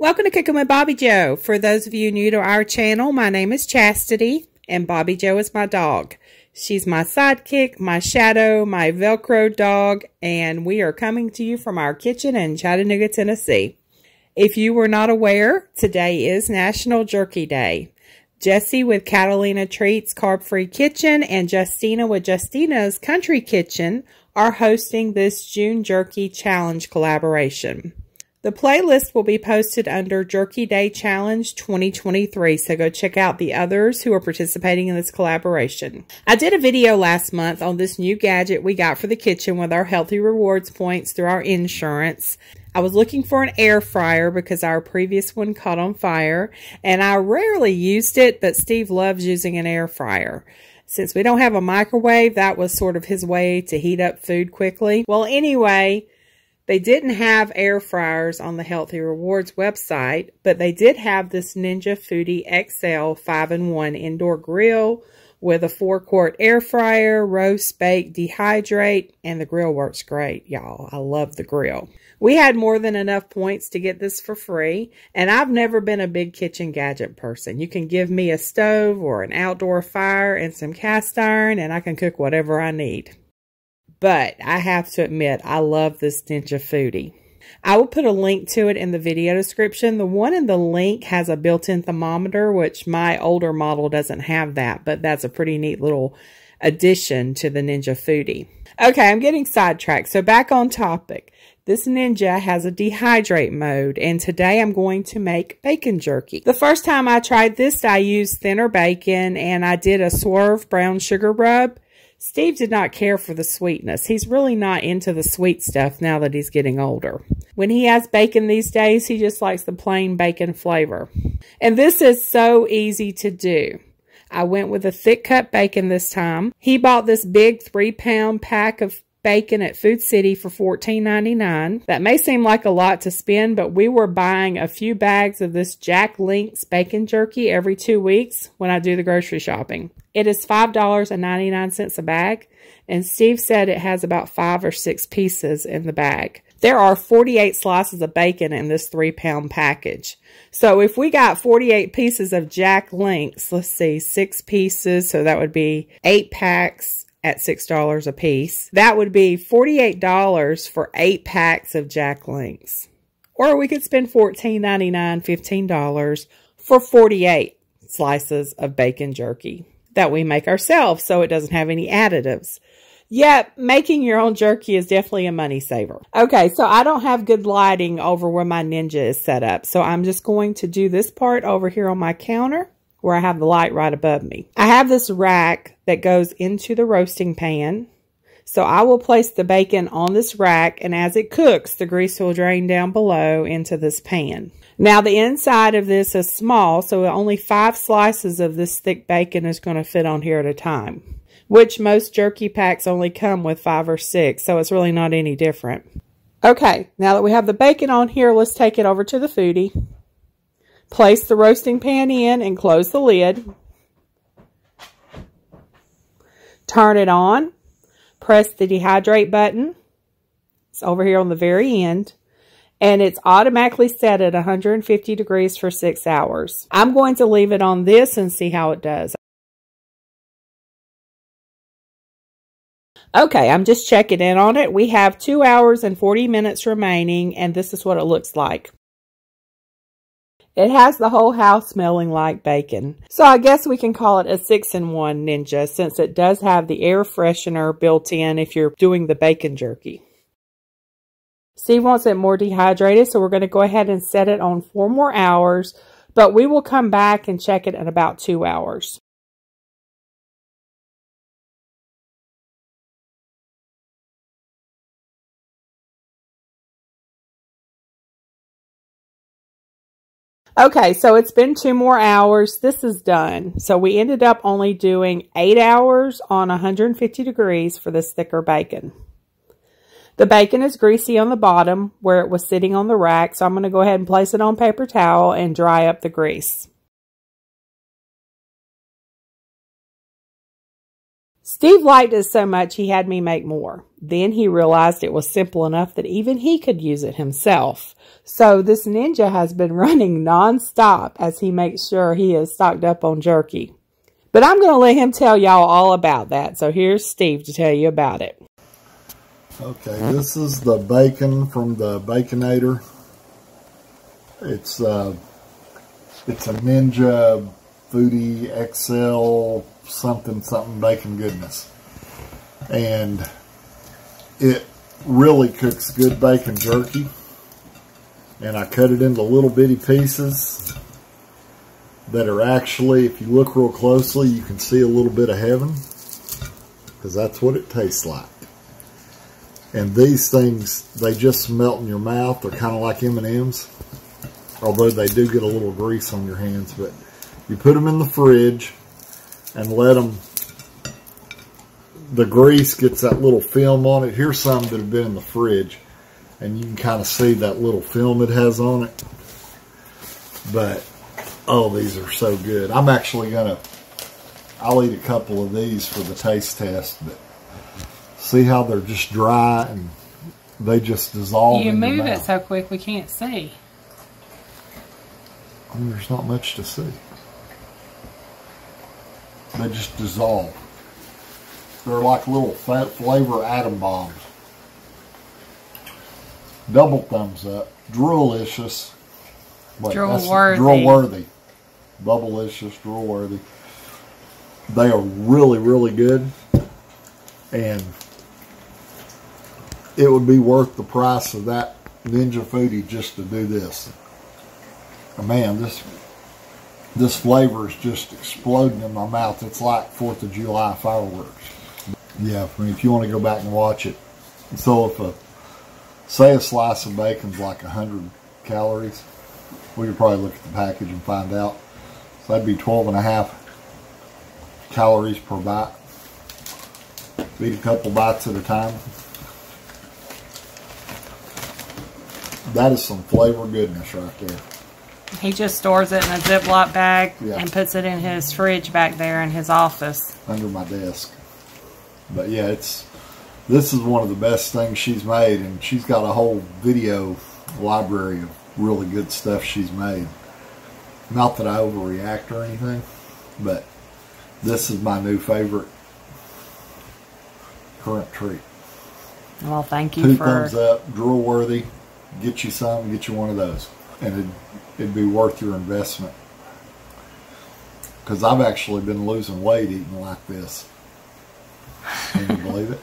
Welcome to Cookin with Bobbi Jo. For those of you new to our channel, my name is Chastity, and Bobbi Jo is my dog. She's my sidekick, my shadow, my Velcro dog, and we are coming to you from our kitchen in Chattanooga, Tennessee. If you were not aware, today is National Jerky Day. Jessie with Catalina Treats Carb-Free Kitchen and Justina with Justina's Country Kitchen are hosting this June Jerky Challenge collaboration. The playlist will be posted under Jerky Day Challenge 2023, so go check out the others who are participating in this collaboration. I did a video last month on this new gadget we got for the kitchen with our healthy rewards points through our insurance. I was looking for an air fryer because our previous one caught on fire, and I rarely used it, but Steve loves using an air fryer. Since we don't have a microwave, that was sort of his way to heat up food quickly. Well, anyway, they didn't have air fryers on the Healthy Rewards website, but they did have this Ninja Foodi XL 5-in-1 indoor grill with a 4-quart air fryer, roast, bake, dehydrate, and the grill works great, y'all. I love the grill. We had more than enough points to get this for free, and I've never been a big kitchen gadget person. You can give me a stove or an outdoor fire and some cast iron, and I can cook whatever I need. But I have to admit, I love this Ninja Foodi. I will put a link to it in the video description. The one in the link has a built-in thermometer, which my older model doesn't have that, but that's a pretty neat little addition to the Ninja Foodi. Okay, I'm getting sidetracked, so back on topic. This Ninja has a dehydrate mode, and today I'm going to make bacon jerky. The first time I tried this, I used thinner bacon, and I did a swerve brown sugar rub. Steve did not care for the sweetness. He's really not into the sweet stuff now that he's getting older. When he has bacon these days, he just likes the plain bacon flavor. And this is so easy to do. I went with a thick cut bacon this time. He bought this big 3-pound pack of bacon at Food City for $14.99. That may seem like a lot to spend, but we were buying a few bags of this Jack Link's bacon jerky every 2 weeks when I do the grocery shopping. It is $5.99 a bag, and Steve said it has about 5 or 6 pieces in the bag. There are 48 slices of bacon in this 3-pound package. So if we got 48 pieces of Jack Link's, let's see, 6 pieces, so that would be 8 packs at $6 a piece. That would be $48 for 8 packs of Jack Link's. Or we could spend $14.99, $15 for 48 slices of bacon jerky that we make ourselves, so it doesn't have any additives. Yep, making your own jerky is definitely a money saver. Okay, so I don't have good lighting over where my Ninja is set up, so I'm just going to do this part over here on my counter where I have the light right above me. I have this rack that goes into the roasting pan. So I will place the bacon on this rack, and as it cooks, the grease will drain down below into this pan. Now the inside of this is small, so only 5 slices of this thick bacon is going to fit on here at a time, which most jerky packs only come with 5 or 6, so it's really not any different. Okay, now that we have the bacon on here, let's take it over to the Foodi. Place the roasting pan in and close the lid. Turn it on. Press the dehydrate button. It's over here on the very end. And it's automatically set at 150 degrees for 6 hours. I'm going to leave it on this and see how it does. Okay, I'm just checking in on it. We have 2 hours and 40 minutes remaining, and this is what it looks like. It has the whole house smelling like bacon. So I guess we can call it a 6-in-1 Ninja, since it does have the air freshener built in if you're doing the bacon jerky. Steve wants it more dehydrated, so we're going to go ahead and set it on 4 more hours, but we will come back and check it in about 2 hours. Okay, so it's been 2 more hours. This is done. So we ended up only doing 8 hours on 150 degrees for this thicker bacon. The bacon is greasy on the bottom where it was sitting on the rack, so I'm going to go ahead and place it on paper towel and dry up the grease. Steve liked it so much he had me make more. Then he realized it was simple enough that even he could use it himself. So this ninja has been running non-stop as he makes sure he is stocked up on jerky. But I'm going to let him tell y'all all about that. So here's Steve to tell you about it. Okay, this is the bacon from the Baconator. It's a Ninja Foodi XL something bacon goodness. And it really cooks good bacon jerky. And I cut it into little bitty pieces that are actually, if you look real closely, you can see a little bit of heaven, because that's what it tastes like. And these things, they just melt in your mouth. They're kind of like M&Ms, although they do get a little grease on your hands. But you put them in the fridge and let them, the grease gets that little film on it. Here's some that have been in the fridge, and you can kind of see that little film it has on it. But oh, these are so good. I'm actually I'll eat a couple of these for the taste test, but see how they're just dry and they just dissolve in your mouth. You move it so quick we can't see. There's not much to see. They just dissolve. They're like little flavor atom bombs. Double thumbs up. Droolicious. Drool-worthy. Drool-worthy. Bubblicious, drool-worthy. They are really, really good. And it would be worth the price of that Ninja Foodi just to do this. Man, this flavor is just exploding in my mouth. It's like 4th of July fireworks. Yeah, I mean, if you want to go back and watch it. So if say a slice of bacon's like 100 calories, we could probably look at the package and find out. So that'd be 12.5 calories per bite. Eat a couple bites at a time. That is some flavor goodness right there. He just stores it in a Ziploc bag and puts it in his fridge back there in his office. Under my desk. But yeah, this is one of the best things she's made, and she's got a whole video library of really good stuff she's made. Not that I overreact or anything, but this is my new favorite current treat. Well, thank you. 2 thumbs up, drool worthy. Get you some, get you one of those, and it'd be worth your investment. Because I've actually been losing weight eating like this. Can you believe it?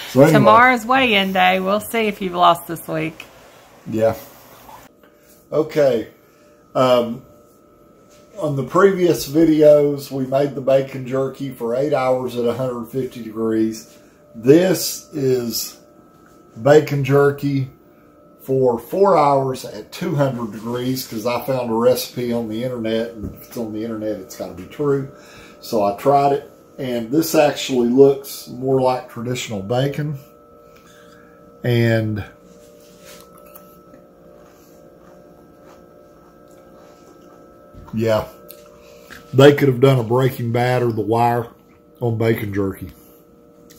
So anyway, tomorrow's weigh-in day. We'll see if you've lost this week. Yeah. Okay. On the previous videos, we made the bacon jerky for 8 hours at 150 degrees. This is bacon jerky for 4 hours at 200 degrees because I found a recipe on the internet, and if it's on the internet, it's got to be true. So I tried it, and this actually looks more like traditional bacon. And yeah, they could have done a Breaking Bad or The Wire on bacon jerky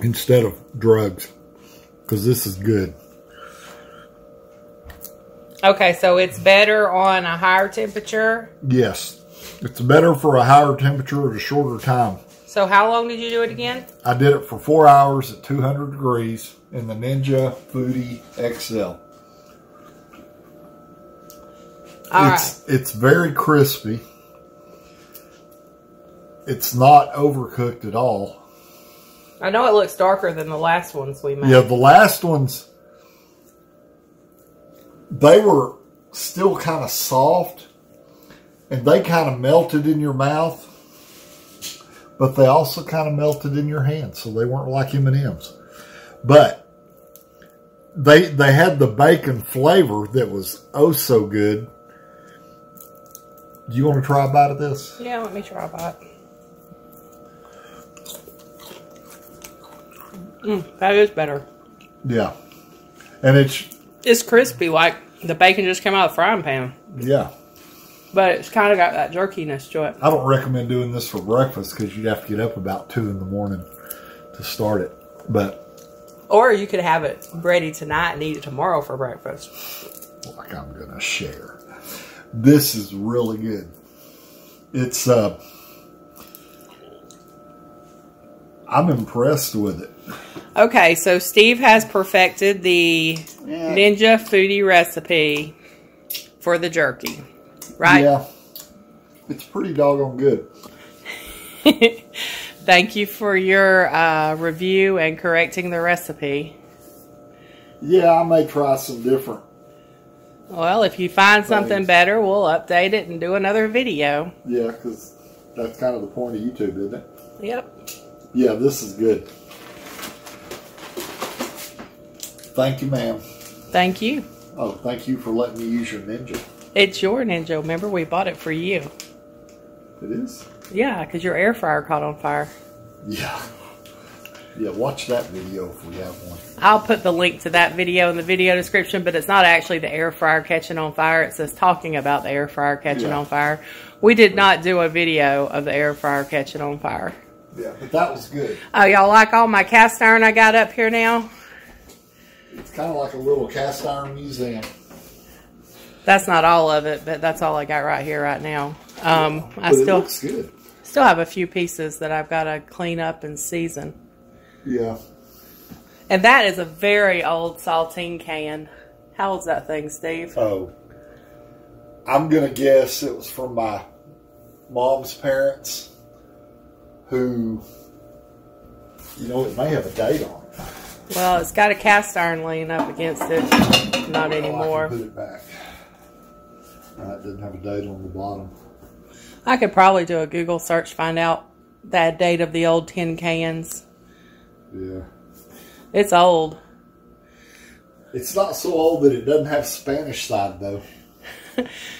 instead of drugs, because this is good. Okay, so it's better on a higher temperature? Yes. It's better for a higher temperature at a shorter time. So how long did you do it again? I did it for 4 hours at 200 degrees in the Ninja Foodi XL. It's very crispy. It's not overcooked at all. I know it looks darker than the last ones we made. Yeah, the last ones, they were still kind of soft, and they kind of melted in your mouth, but they also kind of melted in your hand, so they weren't like M&Ms. But they had the bacon flavor that was oh so good. Do you want to try a bite of this? Yeah, let me try a bite. That is better. Yeah. And it's crispy, like the bacon just came out of the frying pan. Yeah. But it's kind of got that jerkiness to it. I don't recommend doing this for breakfast because you'd have to get up about 2 in the morning. to start it. But or you could have it ready tonight and eat it tomorrow for breakfast. Like I'm gonna share. This is really good. It's I'm impressed with it. Okay, so Steve has perfected the Ninja Foodi recipe for the jerky, right? Yeah, it's pretty doggone good. Thank you for your review and correcting the recipe. Yeah, I may try some different. Well, if you find something better, we'll update it and do another video. Yeah, because that's kind of the point of YouTube, isn't it? Yep. Yeah, this is good. Thank you, ma'am. Thank you. Oh, thank you for letting me use your Ninja. It's your Ninja. Remember, we bought it for you. It is? Yeah, because your air fryer caught on fire. Yeah. Yeah, watch that video if we have one. I'll put the link to that video in the video description, but it's not actually the air fryer catching on fire. It says talking about the air fryer catching on fire. We did not do a video of the air fryer catching on fire. Yeah, but that was good. Oh, y'all like all my cast iron I got up here now? It's kind of like a little cast iron museum. That's not all of it, but that's all I got right here right now. But it looks good. Still have a few pieces that I've got to clean up and season. Yeah. And that is a very old saltine can. How old's that thing, Steve? Oh. I'm going to guess it was from my mom's parents who, you know, it may have a date on it. Well, it's got a cast iron laying up against it. Not anymore. I can put it back. It doesn't have a date on the bottom. I could probably do a Google search, find out that date of the old tin cans. Yeah. It's old. It's not so old that it doesn't have Spanish side, though.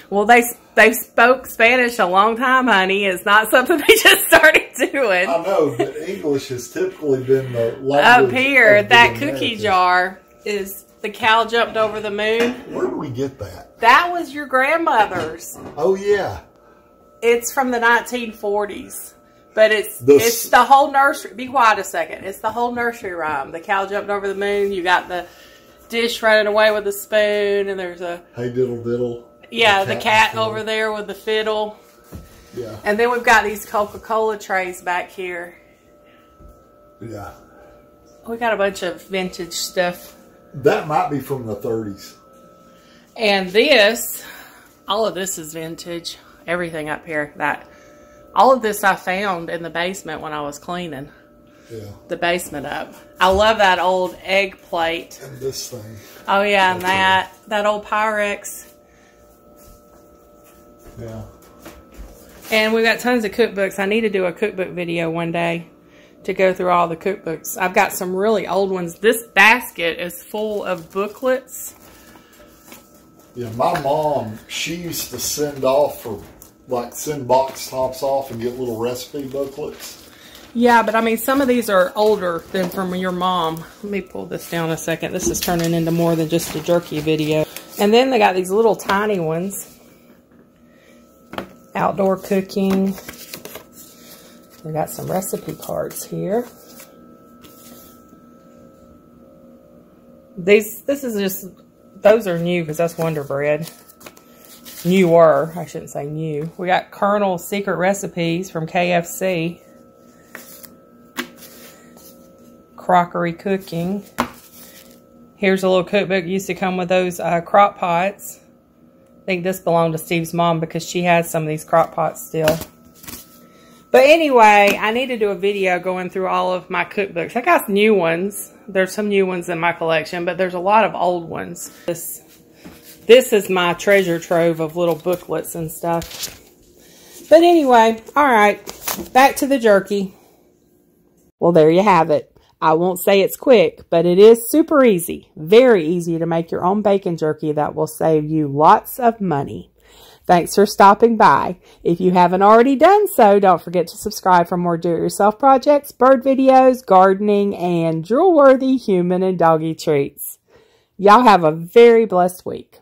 Well, they spoke Spanish a long time, honey. It's not something they just started doing. I know, but English has typically been the language up here, of that the cookie Americans. jar is the cow jumped over the moon. Where did we get that? That was your grandmother's. Oh, yeah. It's from the 1940s. But it's the whole nursery. Be quiet a second. It's the whole nursery rhyme. The cow jumped over the moon. You got the dish running away with the spoon. And there's a... Hey, diddle, diddle. Yeah, the cat over there with the fiddle. Yeah. And then we've got these Coca-Cola trays back here. Yeah. We got a bunch of vintage stuff. That might be from the 30s. And this, all of this is vintage. Everything up here. All of this I found in the basement when I was cleaning. Yeah. The basement up. I love that old egg plate. And this thing. Oh yeah, and that old Pyrex. Yeah. And we got tons of cookbooks. I need to do a cookbook video one day to go through all the cookbooks. I've got some really old ones. This basket is full of booklets. Yeah, my mom, she used to send off for, like, send box tops off and get little recipe booklets. Yeah, but I mean, some of these are older than from your mom. Let me pull this down a second. This is turning into more than just a jerky video. And then they got these little tiny ones. Outdoor cooking. We got some recipe cards here. This is just, those are new because that's Wonder Bread. Newer, I shouldn't say new. We got Colonel Secret Recipes from KFC. Crockery Cooking. Here's a little cookbook. Used to come with those crock pots. I think this belonged to Steve's mom because she has some of these crock pots still. But anyway, I need to do a video going through all of my cookbooks. I got new ones. There's some new ones in my collection, but there's a lot of old ones. This is my treasure trove of little booklets and stuff. But anyway, all right, back to the jerky. Well, there you have it. I won't say it's quick, but it is super easy. Very easy to make your own bacon jerky that will save you lots of money. Thanks for stopping by. If you haven't already done so, don't forget to subscribe for more do-it-yourself projects, bird videos, gardening, and drool-worthy human and doggy treats. Y'all have a very blessed week.